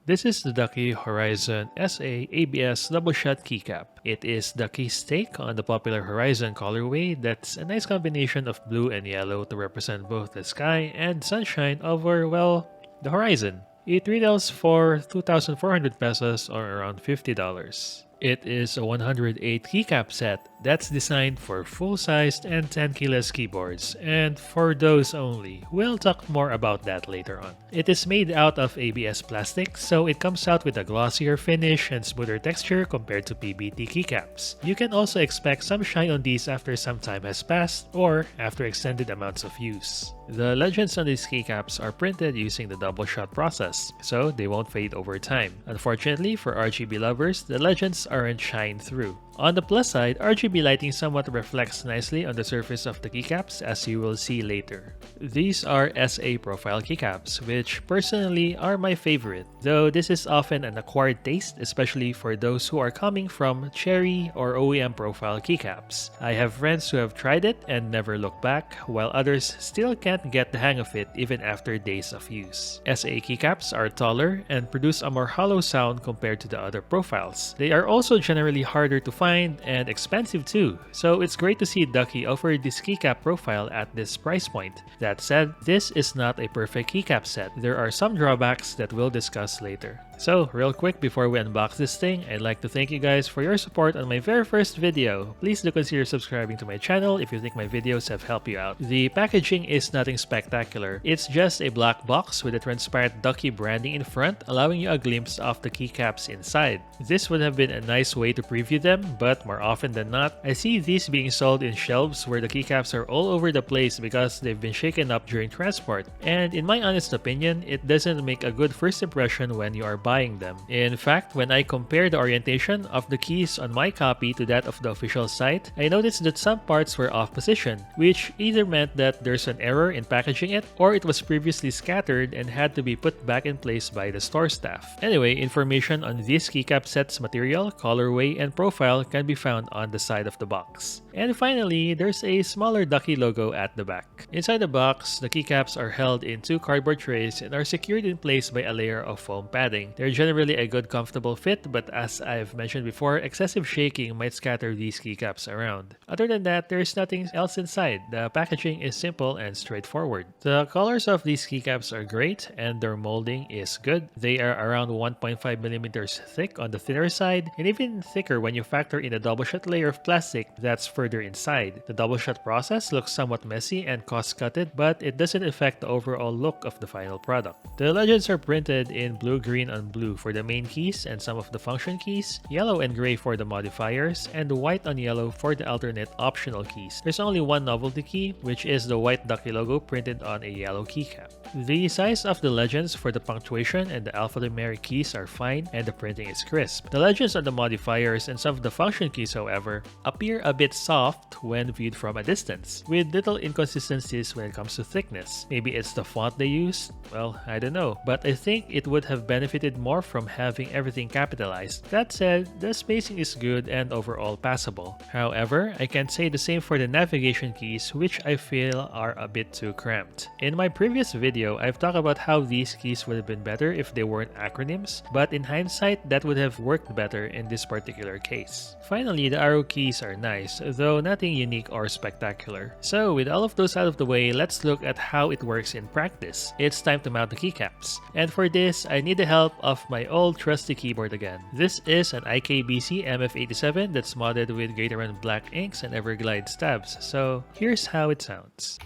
This is the Ducky Horizon SA ABS double shot keycap. It is Ducky's take on the popular Horizon colorway that's a nice combination of blue and yellow to represent both the sky and sunshine over, well, the horizon. It retails for 2,400 pesos or around $50. It is a 108 keycap set that's designed for full-sized and 10 keyless keyboards, and for those only. We'll talk more about that later on. It is made out of ABS plastic, so it comes out with a glossier finish and smoother texture compared to PBT keycaps. You can also expect some shine on these after some time has passed or after extended amounts of use. The legends on these keycaps are printed using the double shot process, so they won't fade over time. Unfortunately for RGB lovers, the legends aren't shine through. On the plus side, RGB lighting somewhat reflects nicely on the surface of the keycaps, as you will see later. These are SA profile keycaps, which personally are my favorite, though this is often an acquired taste, especially for those who are coming from cherry or OEM profile keycaps. I have friends who have tried it and never looked back, while others still can't get the hang of it even after days of use. SA keycaps are taller and produce a more hollow sound compared to the other profiles. They are also generally harder to find and expensive too, so it's great to see Ducky offer this keycap profile at this price point. That said, this is not a perfect keycap set. There are some drawbacks that we'll discuss later. So, real quick before we unbox this thing, I'd like to thank you guys for your support on my very first video. Please do consider subscribing to my channel if you think my videos have helped you out. The packaging is nothing spectacular. It's just a black box with a transparent Ducky branding in front, allowing you a glimpse of the keycaps inside. This would have been a nice way to preview them, but more often than not, I see these being sold in shelves where the keycaps are all over the place because they've been shaken up during transport. And in my honest opinion, it doesn't make a good first impression when you are buying them. In fact, when I compare the orientation of the keys on my copy to that of the official site, I noticed that some parts were off position, which either meant that there's an error in packaging it or it was previously scattered and had to be put back in place by the store staff. Anyway, information on this keycap set's material, colorway, and profile can be found on the side of the box. And finally, there's a smaller Ducky logo at the back. Inside the box, the keycaps are held in two cardboard trays and are secured in place by a layer of foam padding. They're generally a good comfortable fit, but as I've mentioned before, excessive shaking might scatter these keycaps around. Other than that, there's nothing else inside. The packaging is simple and straightforward. The colors of these keycaps are great and their molding is good. They are around 1.5 millimeters thick on the thinner side and even thicker when you factor in a double shot layer of plastic that's further inside. The double shot process looks somewhat messy and cost-cutted, but it doesn't affect the overall look of the final product. The legends are printed in blue, green, and blue for the main keys and some of the function keys, yellow and gray for the modifiers, and white on yellow for the alternate optional keys. There's only one novelty key, which is the white Ducky logo printed on a yellow keycap. The size of the legends for the punctuation and the alphanumeric keys are fine and the printing is crisp. The legends on the modifiers and some of the function keys, however, appear a bit soft when viewed from a distance, with little inconsistencies when it comes to thickness. Maybe it's the font they used? Well, I don't know, but I think it would have benefited more from having everything capitalized. That said, the spacing is good and overall passable. However, I can't say the same for the navigation keys, which I feel are a bit too cramped. In my previous video, I've talked about how these keys would have been better if they weren't acronyms, but in hindsight, that would have worked better in this particular case. Finally, the arrow keys are nice, though nothing unique or spectacular. So with all of those out of the way, let's look at how it works in practice. It's time to mount the keycaps. And for this, I need the help of my old trusty keyboard again. This is an IKBC MF87 that's modded with Gatorade black inks and Everglide stabs, so here's how it sounds.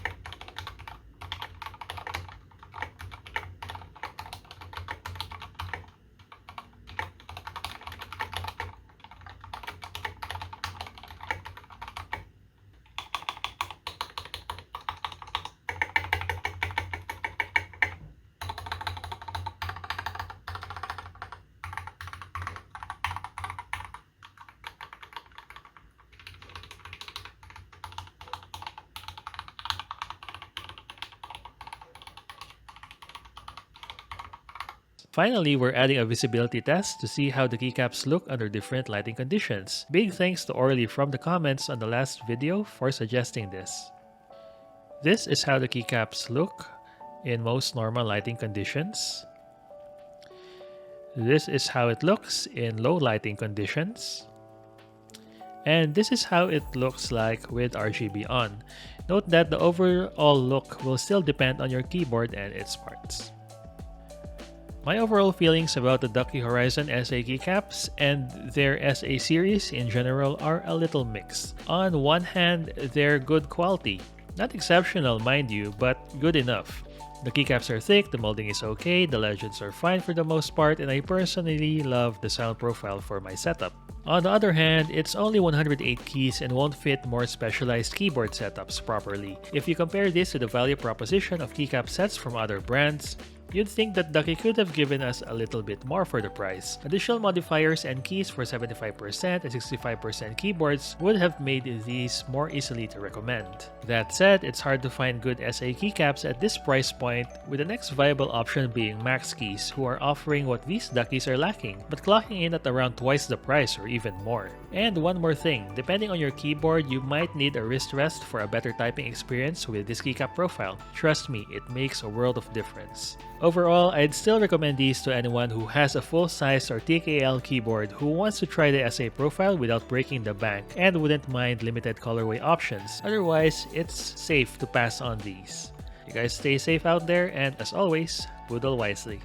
Finally, we're adding a visibility test to see how the keycaps look under different lighting conditions. Big thanks to Orlyy from the comments on the last video for suggesting this. This is how the keycaps look in most normal lighting conditions. This is how it looks in low lighting conditions. And this is how it looks like with RGB on. Note that the overall look will still depend on your keyboard and its parts. My overall feelings about the Ducky Horizon SA keycaps and their SA series in general are a little mixed. On one hand, they're good quality. Not exceptional, mind you, but good enough. The keycaps are thick, the molding is okay, the legends are fine for the most part, and I personally love the sound profile for my setup. On the other hand, it's only 108 keys and won't fit more specialized keyboard setups properly. If you compare this to the value proposition of keycap sets from other brands, you'd think that Ducky could have given us a little bit more for the price. Additional modifiers and keys for 75% and 65% keyboards would have made these more easily to recommend. That said, it's hard to find good SA keycaps at this price point, with the next viable option being Max Keys, who are offering what these Duckies are lacking, but clocking in at around twice the price or even more. And one more thing, depending on your keyboard, you might need a wrist rest for a better typing experience with this keycap profile. Trust me, it makes a world of difference. Overall, I'd still recommend these to anyone who has a full-size or TKL keyboard who wants to try the SA profile without breaking the bank and wouldn't mind limited colorway options. Otherwise, it's safe to pass on these. You guys stay safe out there, and as always, Budol wisely.